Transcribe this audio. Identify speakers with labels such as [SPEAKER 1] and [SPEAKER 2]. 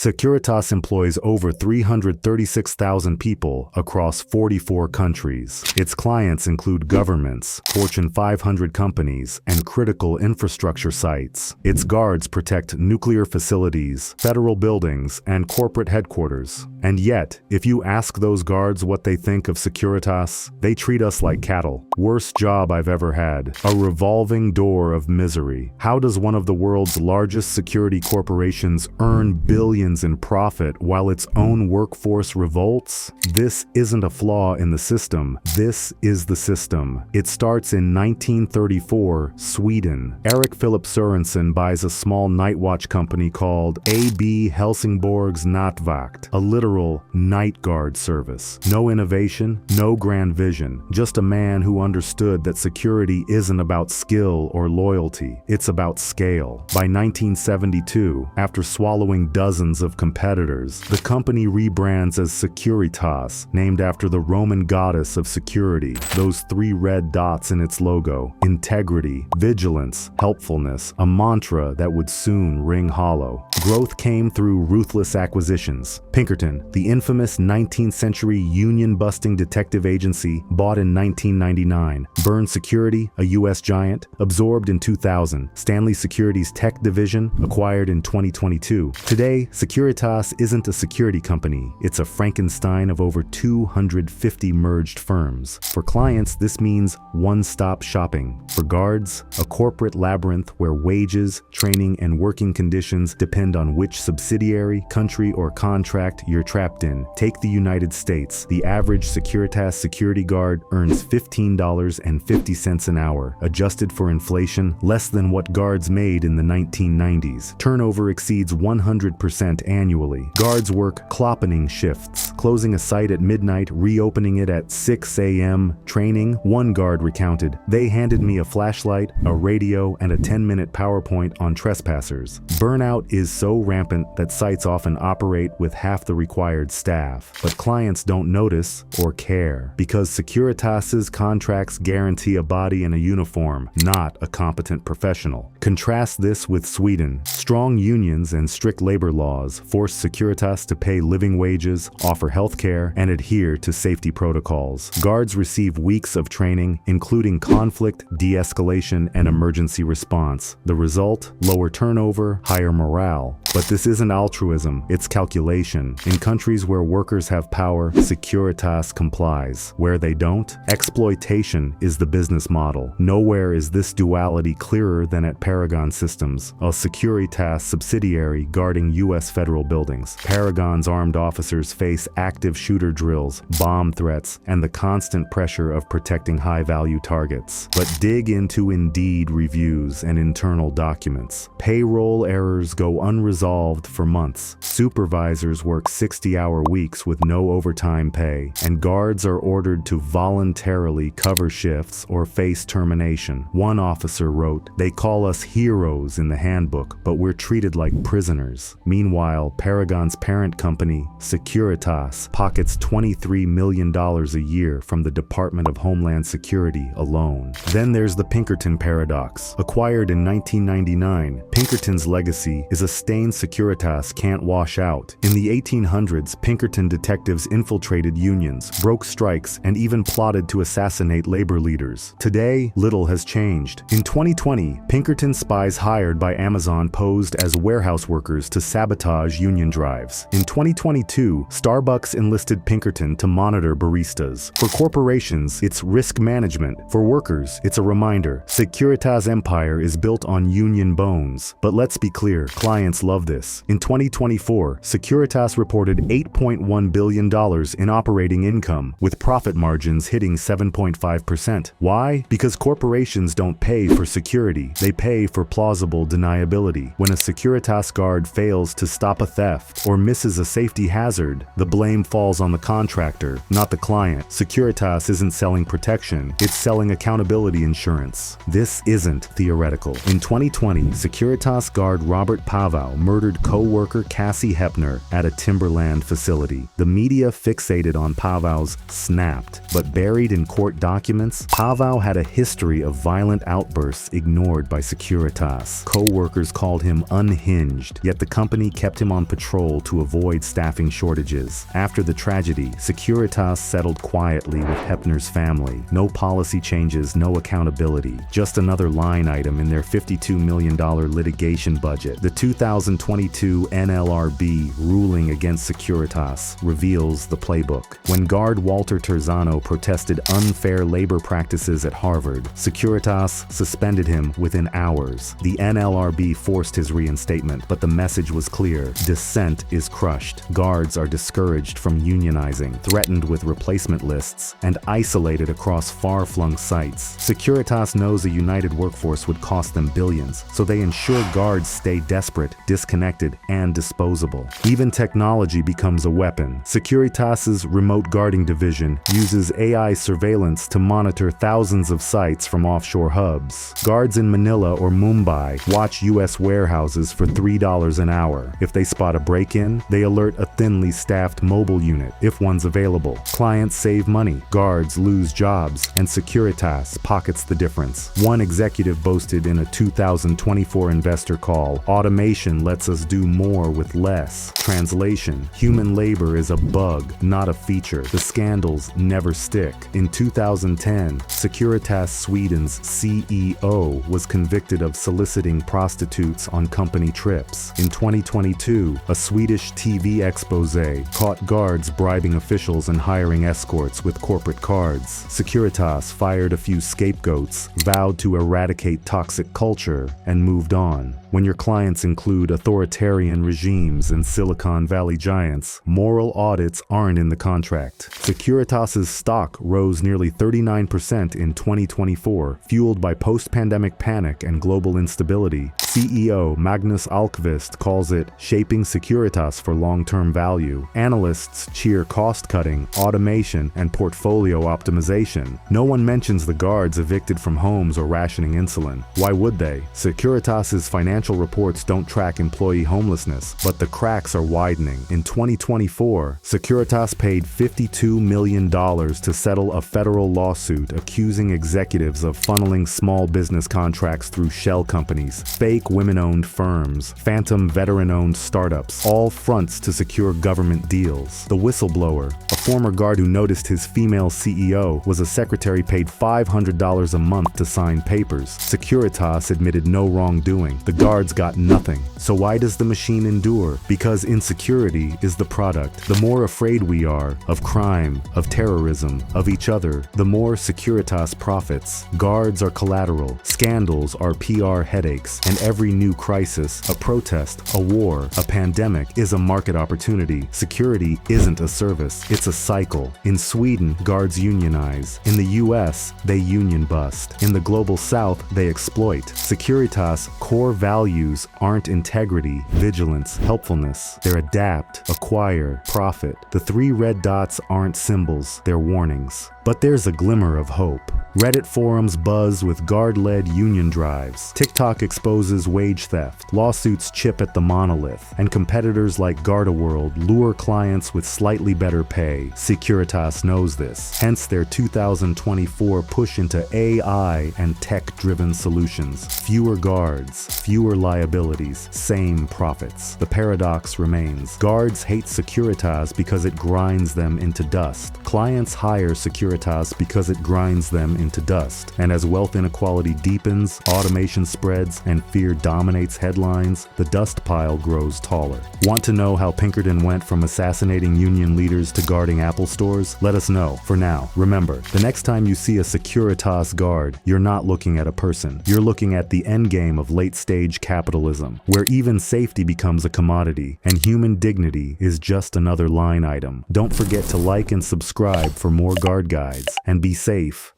[SPEAKER 1] Securitas employs over 336,000 people across 44 countries. Its clients include governments, Fortune 500 companies, and critical infrastructure sites. Its guards protect nuclear facilities, federal buildings, and corporate headquarters. And yet, if you ask those guards what they think of Securitas, they treat us like cattle. Worst job I've ever had. A revolving door of misery. How does one of the world's largest security corporations earn billions in profit while its own workforce revolts? This isn't a flaw in the system. This is the system. It starts in 1934, Sweden. Eric Philip Sørensen buys a small night watch company called AB Helsingborgs Nattwakt, a literal night guard service. No innovation, no grand vision, just a man who understood that security isn't about skill or loyalty, it's about scale. By 1972, after swallowing dozens of competitors, the company rebrands as Securitas, named after the Roman goddess of security, those 3 red dots in its logo: integrity, vigilance, helpfulness, a mantra that would soon ring hollow. Growth came through ruthless acquisitions. Pinkerton, the infamous 19th century union-busting detective agency, bought in 1999. Byrne Security, a U.S. giant, absorbed in 2000. Stanley Security's tech division, acquired in 2022. Today, Securitas isn't a security company. It's a Frankenstein of over 250 merged firms. For clients, this means one-stop shopping. For guards, a corporate labyrinth where wages, training, and working conditions depend on which subsidiary, country, or contract you're trapped in. Take the United States. The average Securitas security guard earns $15.50 an hour. Adjusted for inflation, less than what guards made in the 1990s. Turnover exceeds 100% annually. Guards work cloppening shifts, closing a site at midnight, reopening it at 6 a.m. Training, one guard recounted, "They handed me a flashlight, a radio, and a 10-minute PowerPoint on trespassers." Burnout is so rampant that sites often operate with half the required staff. But clients don't notice or care, because Securitas's contracts guarantee a body in a uniform, not a competent professional. Contrast this with Sweden. Strong unions and strict labor laws force Securitas to pay living wages, offer health care, and adhere to safety protocols. Guards receive weeks of training, including conflict, de-escalation, and emergency response. The result? Lower turnover, higher morale. But this isn't altruism, it's calculation. In countries where workers have power, Securitas complies. Where they don't, exploitation is the business model. Nowhere is this duality clearer than at Paragon Systems, a Securitas subsidiary guarding U.S. federal buildings. Paragon's armed officers face active shooter drills, bomb threats, and the constant pressure of protecting high-value targets. But dig into Indeed reviews and internal documents. Payroll errors go unresolved for months. Supervisors work 60-hour weeks with no overtime pay, and guards are ordered to voluntarily cover shifts or face termination. One officer wrote, "They call us heroes in the handbook, but we're treated like prisoners." Meanwhile, Paragon's parent company, Securitas, pockets $23 million a year from the Department of Homeland Security alone. Then there's the Pinkerton paradox. Acquired in 1999, Pinkerton's legacy is a stain Securitas can't wash out. In the 1800s, Pinkerton detectives infiltrated unions, broke strikes, and even plotted to assassinate labor leaders. Today, little has changed. In 2020, Pinkerton spies hired by Amazon posed as warehouse workers to sabotage union drives. In 2022, Starbucks enlisted Pinkerton to monitor baristas. For corporations, it's risk management. For workers, it's a reminder. Securitas' empire is built on union bones. But let's be clear, clients love this. In 2024, Securitas reported $8.1 billion in operating income, with profit margins hitting 7.5%. Why? Because corporations don't pay for security, they pay for plausible deniability. When a Securitas guard fails to stop a theft or misses a safety hazard, the blame falls on the contractor, not the client. Securitas isn't selling protection, it's selling accountability insurance. This isn't theoretical. In 2020, Securitas guard Robert Pavao murdered co-worker Cassie Hepner at a timberland facility. The media fixated on Pavao's snapped, but buried in court documents, Pavao had a history of violent outbursts ignored by Securitas. Co-workers called him unhinged, yet the company kept kept him on patrol to avoid staffing shortages. After the tragedy, Securitas settled quietly with Heppner's family. No policy changes, no accountability. Just another line item in their $52 million litigation budget. The 2022 NLRB ruling against Securitas reveals the playbook. When guard Walter Terzano protested unfair labor practices at Harvard, Securitas suspended him within hours. The NLRB forced his reinstatement, but the message was clear: dissent is crushed. Guards are discouraged from unionizing, threatened with replacement lists, and isolated across far-flung sites. Securitas knows a united workforce would cost them billions, so they ensure guards stay desperate, disconnected, and disposable. Even technology becomes a weapon. Securitas's remote guarding division uses AI surveillance to monitor thousands of sites from offshore hubs. Guards in Manila or Mumbai watch U.S. warehouses for $3 an hour. If they spot a break-in, they alert a thinly staffed mobile unit if one's available. Clients save money, guards lose jobs, and Securitas pockets the difference. One executive boasted in a 2024 investor call, "Automation lets us do more with less." Translation: human labor is a bug, not a feature. The scandals never stick. In 2010, Securitas Sweden's CEO was convicted of soliciting prostitutes on company trips. In 2022, a Swedish TV expose caught guards bribing officials and hiring escorts with corporate cards. Securitas fired a few scapegoats, vowed to eradicate toxic culture, and moved on. When your clients include authoritarian regimes and Silicon Valley giants, moral audits aren't in the contract. Securitas's stock rose nearly 39% in 2024, fueled by post-pandemic panic and global instability. CEO Magnus Alkvist calls it shaping Securitas for long-term value. Analysts cheer cost-cutting, automation, and portfolio optimization. No one mentions the guards evicted from homes or rationing insulin. Why would they? Securitas's financial reports don't track employee homelessness, but the cracks are widening. In 2024, Securitas paid $52 million to settle a federal lawsuit accusing executives of funneling small business contracts through shell companies, fake women-owned firms, phantom veteran-owned startups, all fronts to secure government deals. The whistleblower, a former guard who noticed his female CEO was a secretary paid $500 a month to sign papers. Securitas admitted no wrongdoing. The guards got nothing. So why does the machine endure? Because insecurity is the product. The more afraid we are of crime, of terrorism, of each other, the more Securitas profits. Guards are collateral. Scandals are PR headaches. And every new crisis, a protest, a war, a pandemic, is a market opportunity. Security isn't a service. It's a cycle. In Sweden, guards unionize. In the US, they union bust. In the global south, they exploit. Securitas' core values aren't integrity, vigilance, helpfulness. They're adapt, acquire, profit. The three red dots aren't symbols, they're warnings. But there's a glimmer of hope. Reddit forums buzz with guard-led union drives. TikTok exposes wage theft. Lawsuits chip at the monolith. And competitors like GardaWorld lure clients with slightly better pay. Securitas knows this. Hence their 2024 push into AI and tech-driven solutions. Fewer guards, fewer liabilities, same profits. The paradox remains. Guards hate Securitas because it grinds them into dust. Clients hire Securitas because it grinds them into dust. And as wealth inequality deepens, automation spreads, and fear dominates headlines, the dust pile grows taller. Want to know how Pinkerton went from assassinating union leaders to guarding Apple stores? Let us know. For now, remember, the next time you see a Securitas guard, you're not looking at a person. You're looking at the endgame of late-stage capitalism, where even safety becomes a commodity, and human dignity is just another line item. Don't forget to like and subscribe for more guard guides, and be safe.